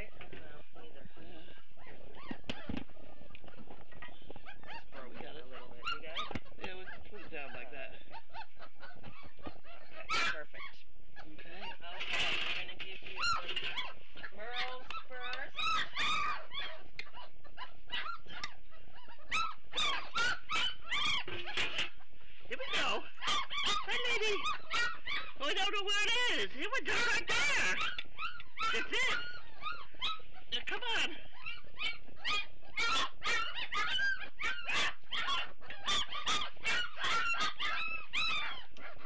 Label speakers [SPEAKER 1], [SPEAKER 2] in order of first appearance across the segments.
[SPEAKER 1] right? No, neither. It's broken a little bit. You got it?
[SPEAKER 2] Yeah, we can put it down like that.
[SPEAKER 1] Okay, perfect.
[SPEAKER 2] Okay.
[SPEAKER 1] Okay, we're going to give you some Merles first.
[SPEAKER 2] Here we go. Hey, lady. Oh, I don't know where it is. Here we go, right there. That's it. Now, come on.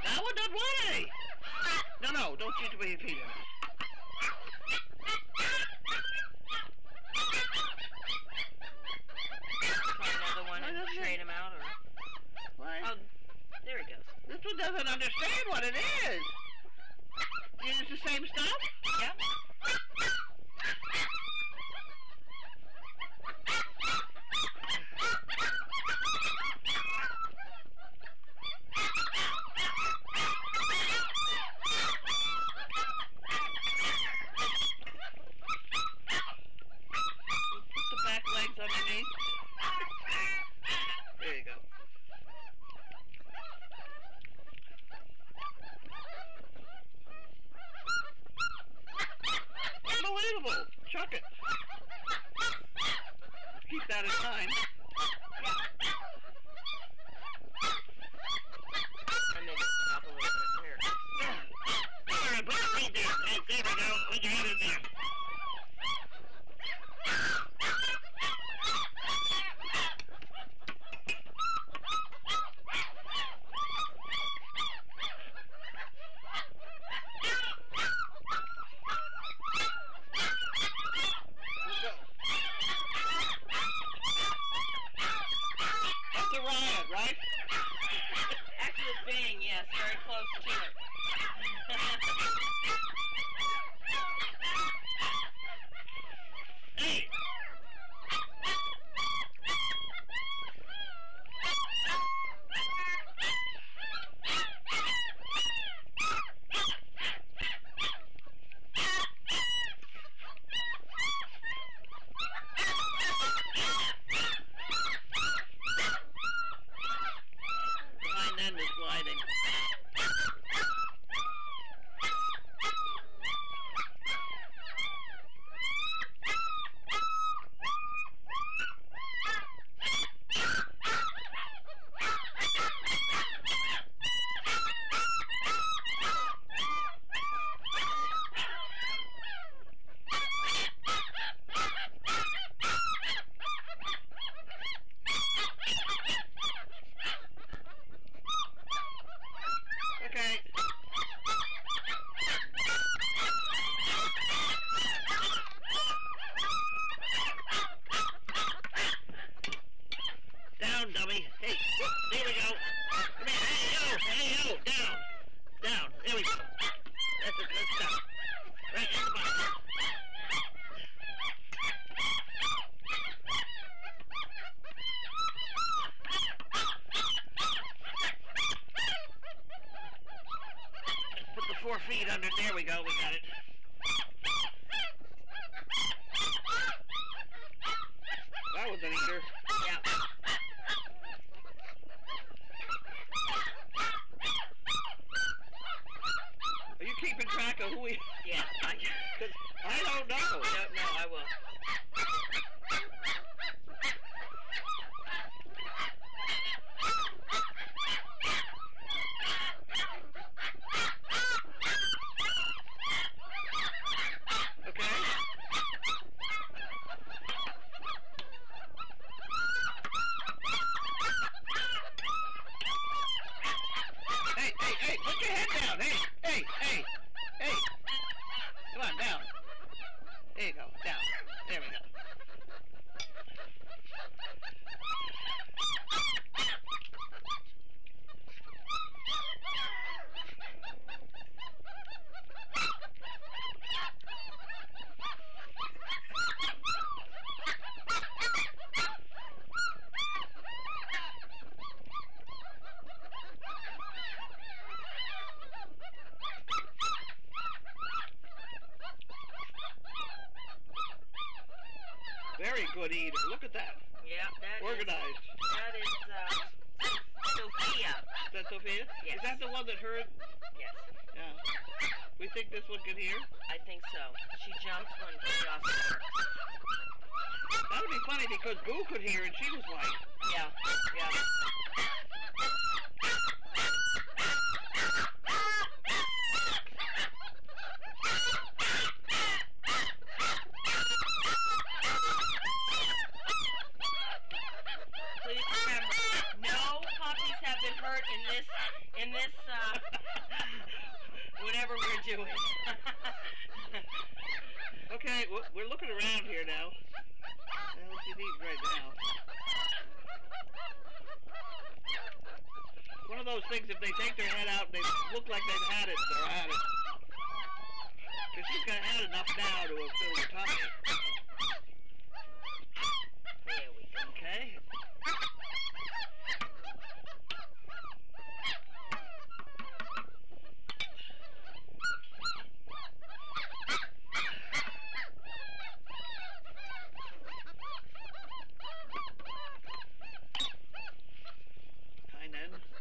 [SPEAKER 2] That one doesn't want any. No, don't you put your feet in it.
[SPEAKER 1] Try another one and trade him out, or?
[SPEAKER 2] Why?
[SPEAKER 1] Oh, there he goes.
[SPEAKER 2] This one doesn't understand what it is. Is it the same stuff?
[SPEAKER 1] Yep.
[SPEAKER 2] Put the back legs underneath. There you go. Unbelievable. Chuck it. Keep that in mind.
[SPEAKER 1] And maybe stop a little bit here.
[SPEAKER 2] All right, put your feet down. Hey, there we go. We got it there. That's a riot, right?
[SPEAKER 1] Actually, it's being, yes, very close to it.
[SPEAKER 2] Hey! Behind end is gliding. Okay. Down, dummy. Hey, there we go. Come here. Hey, yo, down. Down. There we go. That's a good stuff. Right in the bottom. Put the 4 feet under. There we go. We got it. That was an eater.
[SPEAKER 1] Yeah.
[SPEAKER 2] Are you keeping track of who we...
[SPEAKER 1] Yeah, I
[SPEAKER 2] don't know.
[SPEAKER 1] No, I will.
[SPEAKER 2] Okay. Hey, put your head down. Hey. Come on, down. There you go, down. There we go.
[SPEAKER 3] good eater. Look at that.
[SPEAKER 2] Yeah,
[SPEAKER 3] Organized.
[SPEAKER 2] That is Sophia.
[SPEAKER 3] Is that Sophia?
[SPEAKER 2] Yes.
[SPEAKER 3] Is that the one that heard?
[SPEAKER 2] Yes,
[SPEAKER 3] Yeah. We think this one can hear?
[SPEAKER 2] I think so. She jumped when Josh hurt.
[SPEAKER 3] That would be funny because Boo could hear and she was white.
[SPEAKER 2] Yeah, yeah. Please remember, no puppies have been hurt in this whatever we're doing.
[SPEAKER 3] Okay, we're looking around here now. What she's eating right now. One of those things, if they take their head out and they look like they've had it, they're at it. Because she's got had enough now to have filled her tummy.
[SPEAKER 2] There we go.
[SPEAKER 3] Okay.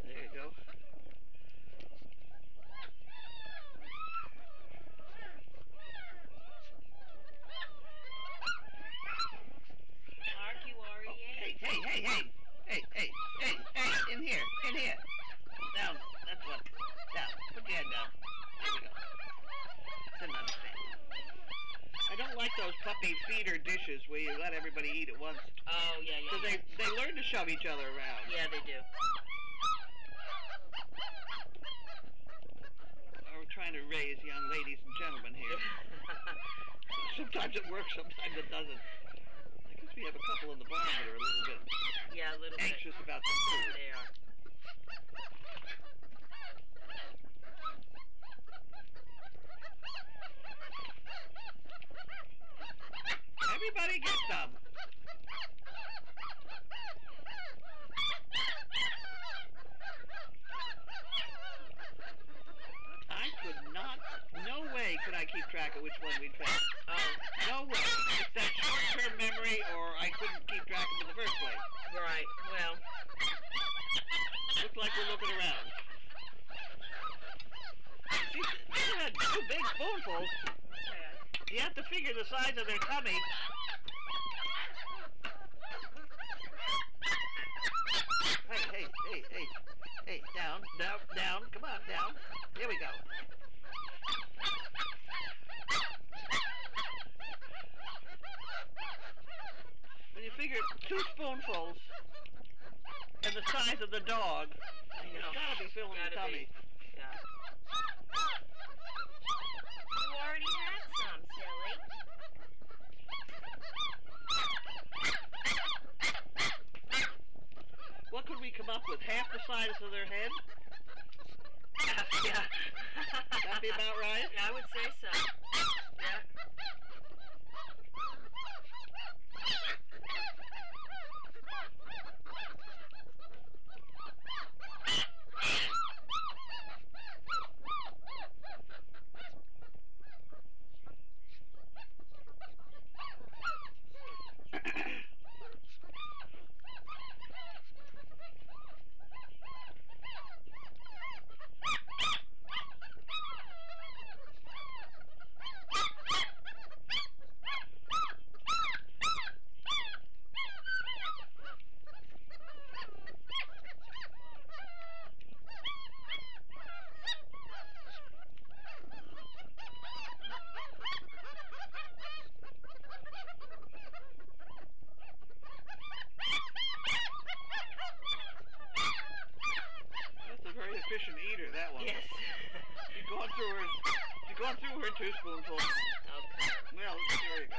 [SPEAKER 3] There you go. Hey, in here, down, that's what, down, put your head down, there we go, didn't understand. I don't like those puppy feeder dishes where you let everybody eat at once.
[SPEAKER 2] Oh, yeah.
[SPEAKER 3] Because they learn to shove each other around.
[SPEAKER 2] Yeah, they do.
[SPEAKER 3] We're trying to raise young ladies and gentlemen here. Sometimes it works, sometimes it doesn't. I guess we have a couple in the barn that are a little bit anxious about the food.
[SPEAKER 2] They are.
[SPEAKER 3] Everybody get some. I could not, no way could I keep track of which one we'd fed. No way. It's that short-term memory, or I couldn't keep track of it in the first place.
[SPEAKER 2] Right, well.
[SPEAKER 3] Looks like we're looking around. She had 2 big spoonfuls.
[SPEAKER 2] Okay.
[SPEAKER 3] You have to figure the size of their tummy. Hey, down, come on, down. Here we go. When you figure 2 spoonfuls and the size of the dog, it's gotta be filling the tummy.
[SPEAKER 2] Yeah. You already had some, silly.
[SPEAKER 3] What could we come up with? Half the size of their head?
[SPEAKER 2] Yeah.
[SPEAKER 3] That'd be about right?
[SPEAKER 2] Yeah, I would say so. Yeah.
[SPEAKER 3] Efficient eater, that one.
[SPEAKER 2] Yes.
[SPEAKER 3] She's going through her 2 spoonfuls.
[SPEAKER 2] Okay.
[SPEAKER 3] Well, there you go.